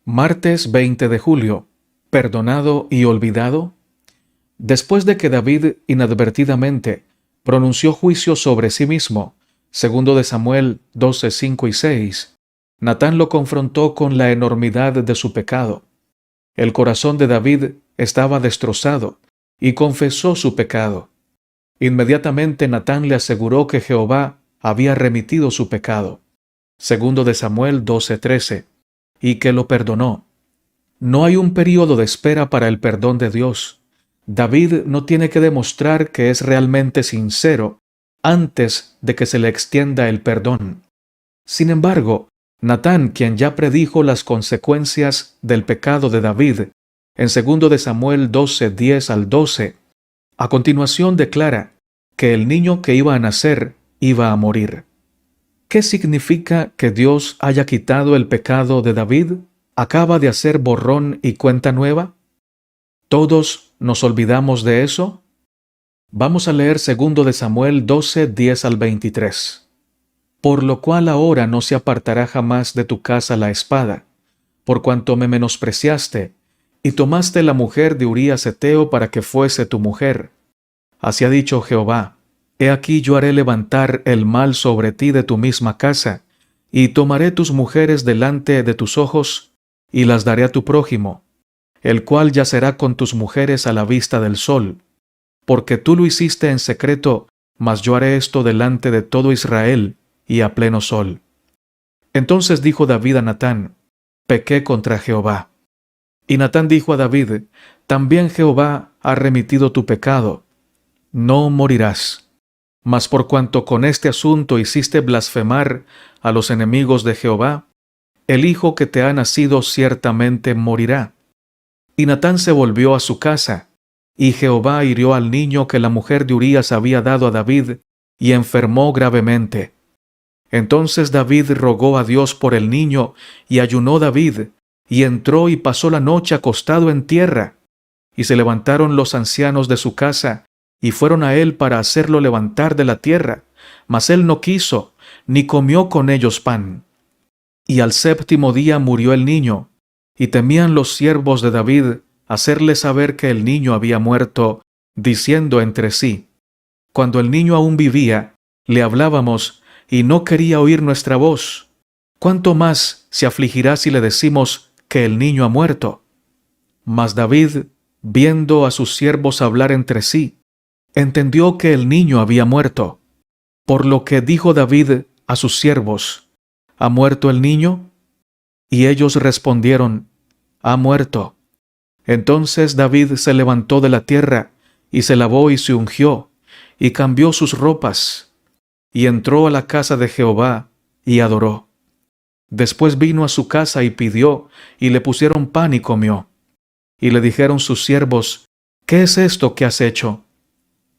Martes 20 de julio. ¿Perdonado y olvidado? Después de que David inadvertidamente pronunció juicio sobre sí mismo, segundo de Samuel 12, 5 y 6, Natán lo confrontó con la enormidad de su pecado. El corazón de David estaba destrozado y confesó su pecado. Inmediatamente Natán le aseguró que Jehová había remitido su pecado, segundo de Samuel 12, 13, y que lo perdonó. No hay un período de espera para el perdón de Dios. David no tiene que demostrar que es realmente sincero antes de que se le extienda el perdón. Sin embargo, Natán, quien ya predijo las consecuencias del pecado de David, en 2 de Samuel 12, 10 al 12, a continuación declara que el niño que iba a nacer iba a morir. ¿Qué significa que Dios haya quitado el pecado de David? ¿Acaba de hacer borrón y cuenta nueva? ¿Todos nos olvidamos de eso? Vamos a leer 2 de Samuel 12, 10 al 23. Por lo cual ahora no se apartará jamás de tu casa la espada, por cuanto me menospreciaste, y tomaste la mujer de Urías Heteo para que fuese tu mujer. Así ha dicho Jehová: He aquí yo haré levantar el mal sobre ti de tu misma casa, y tomaré tus mujeres delante de tus ojos, y las daré a tu prójimo, el cual yacerá con tus mujeres a la vista del sol. Porque tú lo hiciste en secreto, mas yo haré esto delante de todo Israel, y a pleno sol. Entonces dijo David a Natán: Pequé contra Jehová. Y Natán dijo a David: También Jehová ha remitido tu pecado. No morirás. Mas por cuanto con este asunto hiciste blasfemar a los enemigos de Jehová, el hijo que te ha nacido ciertamente morirá. Y Natán se volvió a su casa, y Jehová hirió al niño que la mujer de Urías había dado a David, y enfermó gravemente. Entonces David rogó a Dios por el niño, y ayunó David, y entró y pasó la noche acostado en tierra. Y se levantaron los ancianos de su casa, y fueron a él para hacerlo levantar de la tierra, mas él no quiso, ni comió con ellos pan. Y al séptimo día murió el niño, y temían los siervos de David hacerle saber que el niño había muerto, diciendo entre sí: Cuando el niño aún vivía, le hablábamos, y no quería oír nuestra voz. ¿Cuánto más se afligirá si le decimos que el niño ha muerto? Mas David, viendo a sus siervos hablar entre sí, entendió que el niño había muerto. Por lo que dijo David a sus siervos: ¿Ha muerto el niño? Y ellos respondieron: Ha muerto. Entonces David se levantó de la tierra, y se lavó y se ungió, y cambió sus ropas, y entró a la casa de Jehová, y adoró. Después vino a su casa y pidió, y le pusieron pan y comió. Y le dijeron sus siervos: ¿Qué es esto que has hecho?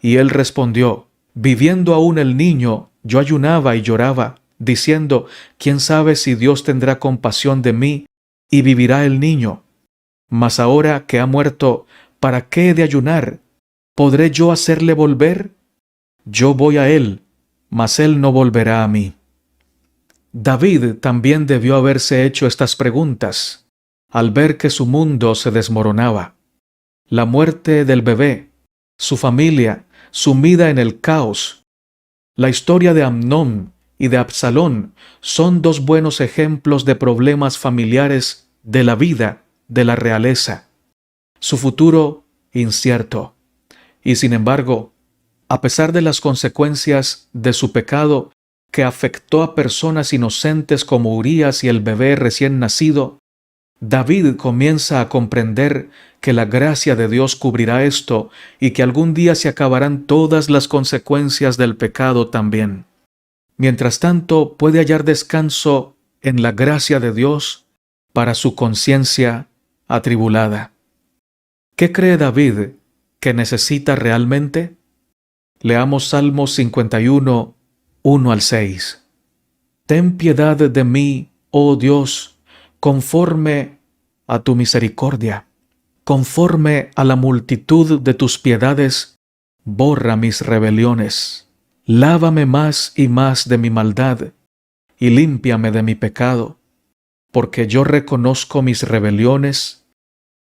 Y él respondió: Viviendo aún el niño, yo ayunaba y lloraba, diciendo: ¿Quién sabe si Dios tendrá compasión de mí, y vivirá el niño? Mas ahora que ha muerto, ¿para qué he de ayunar? ¿Podré yo hacerle volver? Yo voy a él, mas él no volverá a mí. David también debió haberse hecho estas preguntas, al ver que su mundo se desmoronaba. La muerte del bebé, su familia sumida en el caos. La historia de Amnón y de Absalón son dos buenos ejemplos de problemas familiares de la vida de la realeza. Su futuro incierto. Y sin embargo, a pesar de las consecuencias de su pecado que afectó a personas inocentes como Urías y el bebé recién nacido, David comienza a comprender que la gracia de Dios cubrirá esto y que algún día se acabarán todas las consecuencias del pecado también. Mientras tanto, puede hallar descanso en la gracia de Dios para su conciencia atribulada. ¿Qué cree David que necesita realmente? Leamos Salmos 51, 1 al 6. Ten piedad de mí, oh Dios, conforme a tu misericordia. Conforme a la multitud de tus piedades, borra mis rebeliones. Lávame más y más de mi maldad, y límpiame de mi pecado. porque yo reconozco mis rebeliones,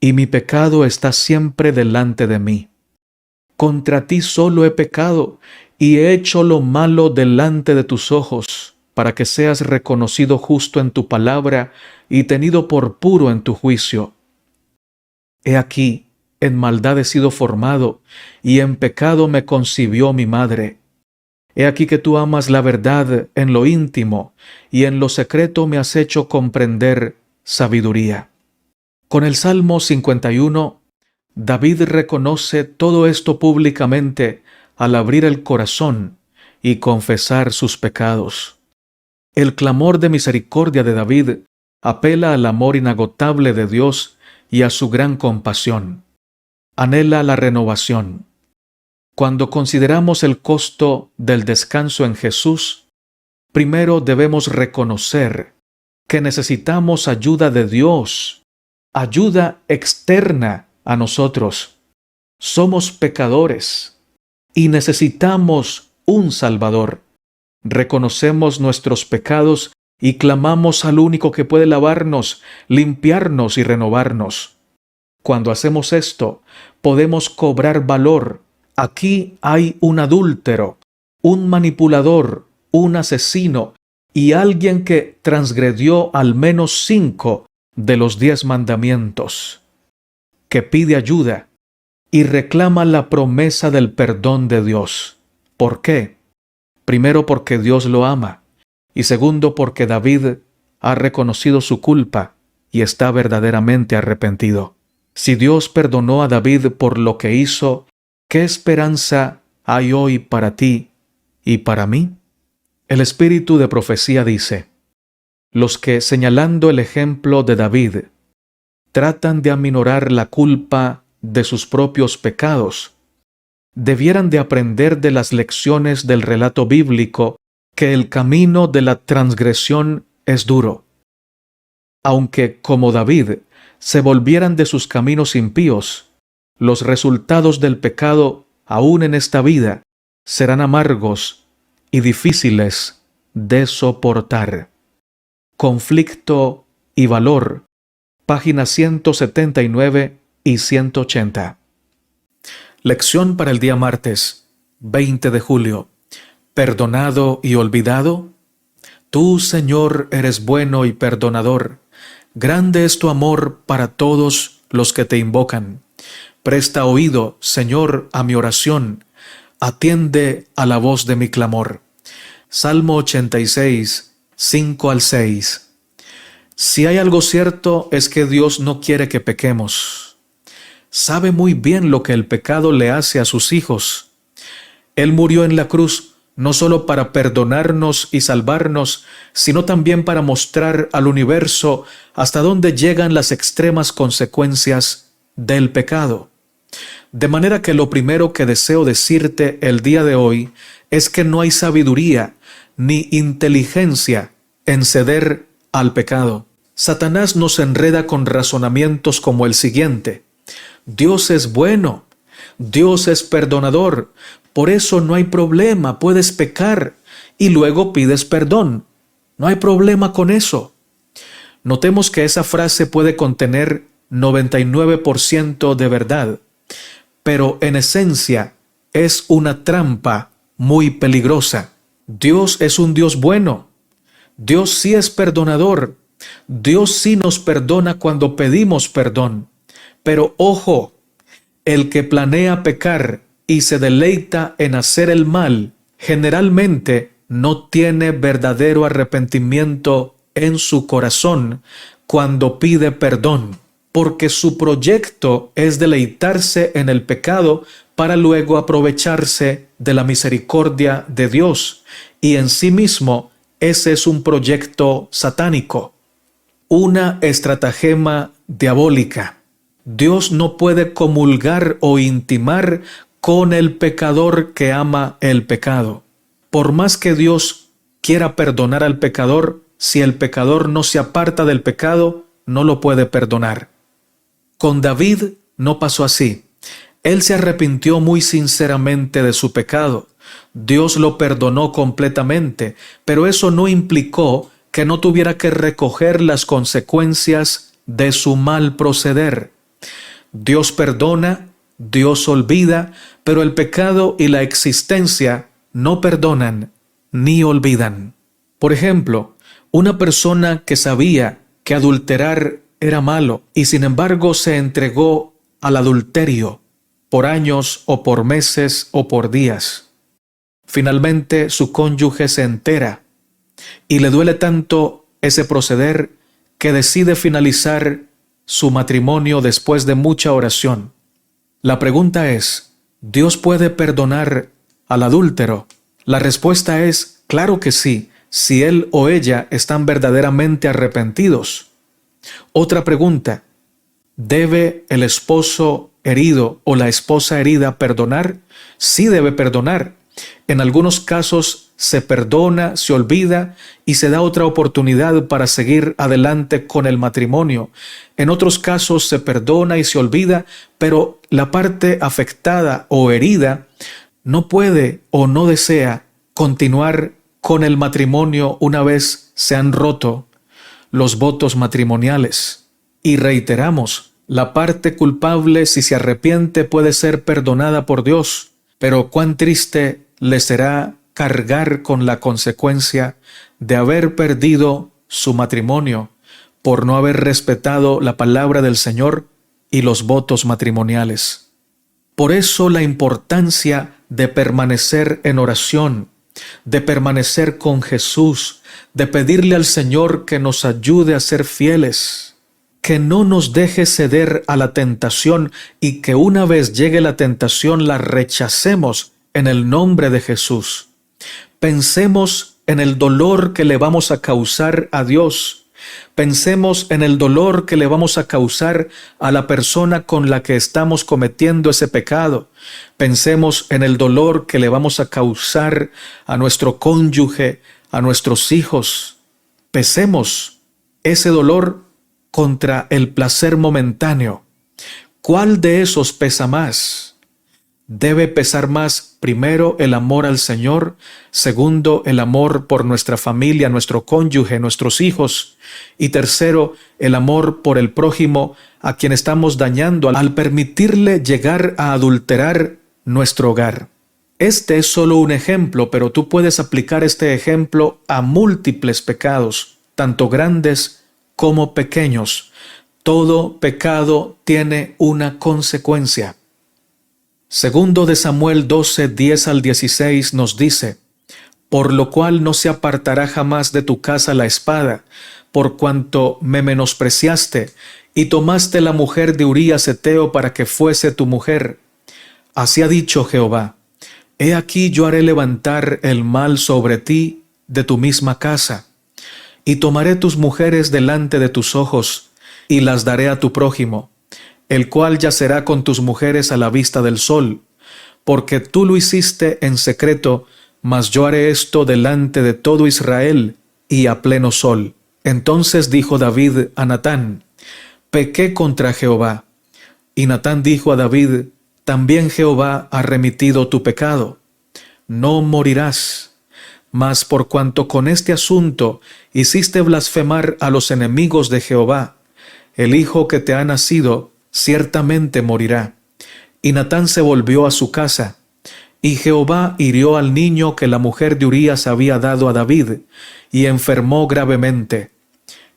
y mi pecado está siempre delante de mí. Contra ti solo he pecado, y he hecho lo malo delante de tus ojos, para que seas reconocido justo en tu palabra y tenido por puro en tu juicio. He aquí, en maldad he sido formado, y en pecado me concibió mi madre. He aquí que tú amas la verdad en lo íntimo, y en lo secreto me has hecho comprender sabiduría. Con el Salmo 51, David reconoce todo esto públicamente al abrir el corazón y confesar sus pecados. El clamor de misericordia de David apela al amor inagotable de Dios y a su gran compasión. Anhela la renovación. Cuando consideramos el costo del descanso en Jesús, primero debemos reconocer que necesitamos ayuda de Dios, ayuda externa a nosotros. Somos pecadores y necesitamos un Salvador. Reconocemos nuestros pecados y clamamos al único que puede lavarnos, limpiarnos y renovarnos. Cuando hacemos esto, podemos cobrar valor. Aquí hay un adúltero, un manipulador, un asesino y alguien que transgredió al menos 5 de los 10 mandamientos, que pide ayuda y reclama la promesa del perdón de Dios. ¿Por qué? Primero, porque Dios lo ama, y segundo, porque David ha reconocido su culpa y está verdaderamente arrepentido. Si Dios perdonó a David por lo que hizo, ¿qué esperanza hay hoy para ti y para mí? El espíritu de profecía dice: los que, señalando el ejemplo de David, tratan de aminorar la culpa de sus propios pecados, debieran de aprender de las lecciones del relato bíblico que el camino de la transgresión es duro. Aunque, como David, se volvieran de sus caminos impíos, los resultados del pecado, aún en esta vida, serán amargos y difíciles de soportar. Conflicto y valor, páginas 179 y 180. Lección para el día martes, 20 de julio. ¿Perdonado y olvidado? Tú, Señor, eres bueno y perdonador. Grande es tu amor para todos los que te invocan. Presta oído, Señor, a mi oración. Atiende a la voz de mi clamor. Salmo 86, 5 al 6. Si hay algo cierto es que Dios no quiere que pequemos. Sabe muy bien lo que el pecado le hace a sus hijos. Él murió en la cruz no solo para perdonarnos y salvarnos, sino también para mostrar al universo hasta dónde llegan las extremas consecuencias del pecado. De manera que lo primero que deseo decirte el día de hoy es que no hay sabiduría ni inteligencia en ceder al pecado. Satanás nos enreda con razonamientos como el siguiente: Dios es bueno, Dios es perdonador, por eso no hay problema, puedes pecar y luego pides perdón. No hay problema con eso. Notemos que esa frase puede contener 99% de verdad, pero en esencia es una trampa muy peligrosa. Dios es un Dios bueno. Dios sí es perdonador. Dios sí nos perdona cuando pedimos perdón. Pero ojo, el que planea pecar y se deleita en hacer el mal, generalmente no tiene verdadero arrepentimiento en su corazón cuando pide perdón, porque su proyecto es deleitarse en el pecado para luego aprovecharse de la misericordia de Dios, y en sí mismo ese es un proyecto satánico, una estratagema diabólica. Dios no puede comulgar o intimar con el pecador que ama el pecado. Por más que Dios quiera perdonar al pecador, si el pecador no se aparta del pecado, no lo puede perdonar. Con David no pasó así. Él se arrepintió muy sinceramente de su pecado. Dios lo perdonó completamente, pero eso no implicó que no tuviera que recoger las consecuencias de su mal proceder. Dios perdona, Dios olvida, pero el pecado y la existencia no perdonan ni olvidan. Por ejemplo, una persona que sabía que adulterar era malo y sin embargo se entregó al adulterio por años o por meses o por días. Finalmente su cónyuge se entera y le duele tanto ese proceder que decide finalizar su matrimonio después de mucha oración. La pregunta es, ¿Dios puede perdonar al adúltero? La respuesta es, claro que sí, si él o ella están verdaderamente arrepentidos. Otra pregunta, ¿debe el esposo herido o la esposa herida perdonar? Sí debe perdonar. En algunos casos se perdona, se olvida y se da otra oportunidad para seguir adelante con el matrimonio. En otros casos se perdona y se olvida, pero la parte afectada o herida no puede o no desea continuar con el matrimonio una vez se han roto los votos matrimoniales. Y reiteramos, la parte culpable, si se arrepiente, puede ser perdonada por Dios, pero cuán triste le será cargar con la consecuencia de haber perdido su matrimonio por no haber respetado la palabra del Señor y los votos matrimoniales. Por eso la importancia de permanecer en oración, de permanecer con Jesús, de pedirle al Señor que nos ayude a ser fieles, que no nos deje ceder a la tentación y que una vez llegue la tentación la rechacemos en el nombre de Jesús. Pensemos en el dolor que le vamos a causar a Dios. Pensemos en el dolor que le vamos a causar a la persona con la que estamos cometiendo ese pecado. Pensemos en el dolor que le vamos a causar a nuestro cónyuge, a nuestros hijos. Pesemos ese dolor contra el placer momentáneo. ¿Cuál de esos pesa más? Debe pesar más, primero, el amor al Señor, segundo, el amor por nuestra familia, nuestro cónyuge, nuestros hijos, y tercero, el amor por el prójimo a quien estamos dañando al permitirle llegar a adulterar nuestro hogar. Este es solo un ejemplo, pero tú puedes aplicar este ejemplo a múltiples pecados, tanto grandes como pequeños. Todo pecado tiene una consecuencia. Segundo de Samuel 12, 10 al 16 nos dice, por lo cual no se apartará jamás de tu casa la espada, por cuanto me menospreciaste, y tomaste la mujer de Urías Heteo para que fuese tu mujer. Así ha dicho Jehová, he aquí yo haré levantar el mal sobre ti de tu misma casa, y tomaré tus mujeres delante de tus ojos, y las daré a tu prójimo, el cual yacerá con tus mujeres a la vista del sol, porque tú lo hiciste en secreto, mas yo haré esto delante de todo Israel y a pleno sol. Entonces dijo David a Natán, pequé contra Jehová. Y Natán dijo a David, también Jehová ha remitido tu pecado. No morirás. Mas por cuanto con este asunto hiciste blasfemar a los enemigos de Jehová, el hijo que te ha nacido ciertamente morirá. Y Natán se volvió a su casa, y Jehová hirió al niño que la mujer de Urías había dado a David, y enfermó gravemente.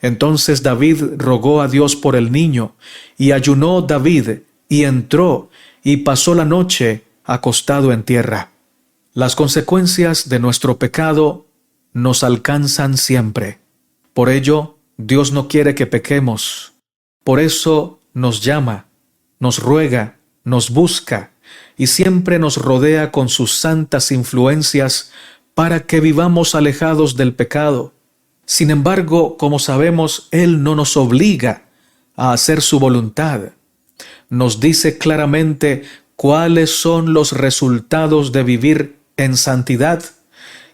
Entonces David rogó a Dios por el niño, y ayunó David, y entró, y pasó la noche acostado en tierra. Las consecuencias de nuestro pecado nos alcanzan siempre. Por ello, Dios no quiere que pequemos. Por eso nos llama, nos ruega, nos busca y siempre nos rodea con sus santas influencias para que vivamos alejados del pecado. Sin embargo, como sabemos, Él no nos obliga a hacer su voluntad. Nos dice claramente cuáles son los resultados de vivir en santidad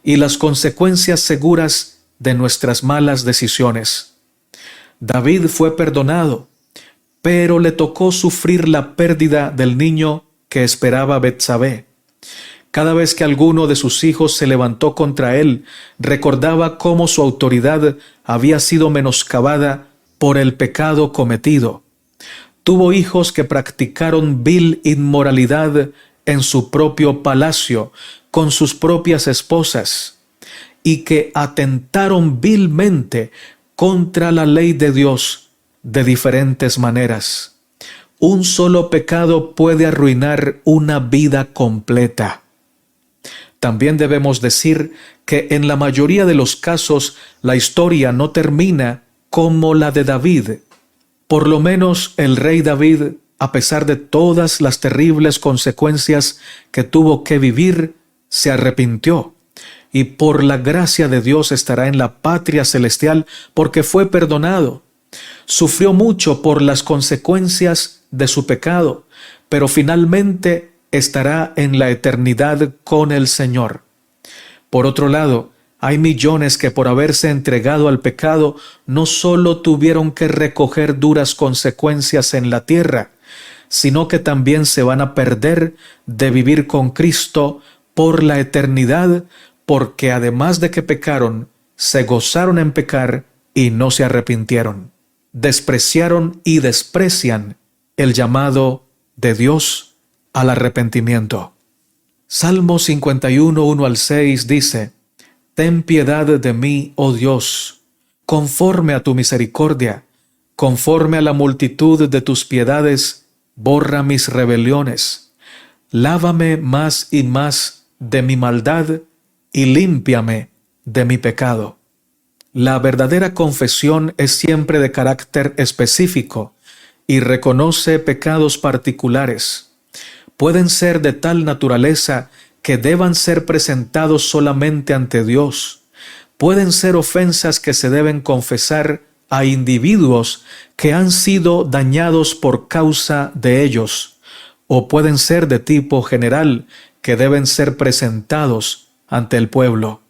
y las consecuencias seguras de nuestras malas decisiones. David fue perdonado, pero le tocó sufrir la pérdida del niño que esperaba Betsabé. Cada vez que alguno de sus hijos se levantó contra él, recordaba cómo su autoridad había sido menoscabada por el pecado cometido. Tuvo hijos que practicaron vil inmoralidad en su propio palacio, con sus propias esposas, y que atentaron vilmente contra la ley de Dios de diferentes maneras. Un solo pecado puede arruinar una vida completa. También debemos decir que en la mayoría de los casos la historia no termina como la de David. Por lo menos el rey David, a pesar de todas las terribles consecuencias que tuvo que vivir, se arrepintió y por la gracia de Dios estará en la patria celestial porque fue perdonado. Sufrió mucho por las consecuencias de su pecado, pero finalmente estará en la eternidad con el Señor. Por otro lado, hay millones que por haberse entregado al pecado no solo tuvieron que recoger duras consecuencias en la tierra, sino que también se van a perder de vivir con Cristo por la eternidad, porque además de que pecaron, se gozaron en pecar y no se arrepintieron. Despreciaron y desprecian el llamado de Dios al arrepentimiento. Salmo 51, 1 al 6 dice: Ten piedad de mí, oh Dios, conforme a tu misericordia, conforme a la multitud de tus piedades, borra mis rebeliones. Lávame más y más de mi maldad y límpiame de mi pecado. La verdadera confesión es siempre de carácter específico y reconoce pecados particulares. Pueden ser de tal naturaleza que deban ser presentados solamente ante Dios. Pueden ser ofensas que se deben confesar a individuos que han sido dañados por causa de ellos, o pueden ser de tipo general que deben ser presentados ante el pueblo.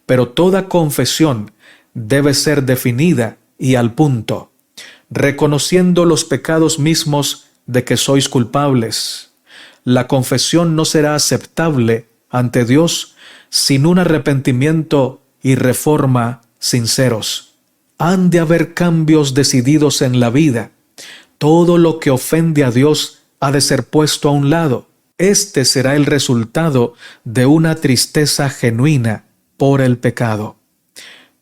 Pero toda confesión debe ser definida y al punto, reconociendo los pecados mismos de que sois culpables. La confesión no será aceptable ante Dios sin un arrepentimiento y reforma sinceros. Han de haber cambios decididos en la vida. Todo lo que ofende a Dios ha de ser puesto a un lado. Este será el resultado de una tristeza genuina por el pecado.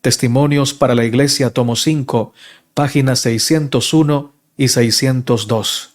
Testimonios para la Iglesia, tomo 5, páginas 601 y 602.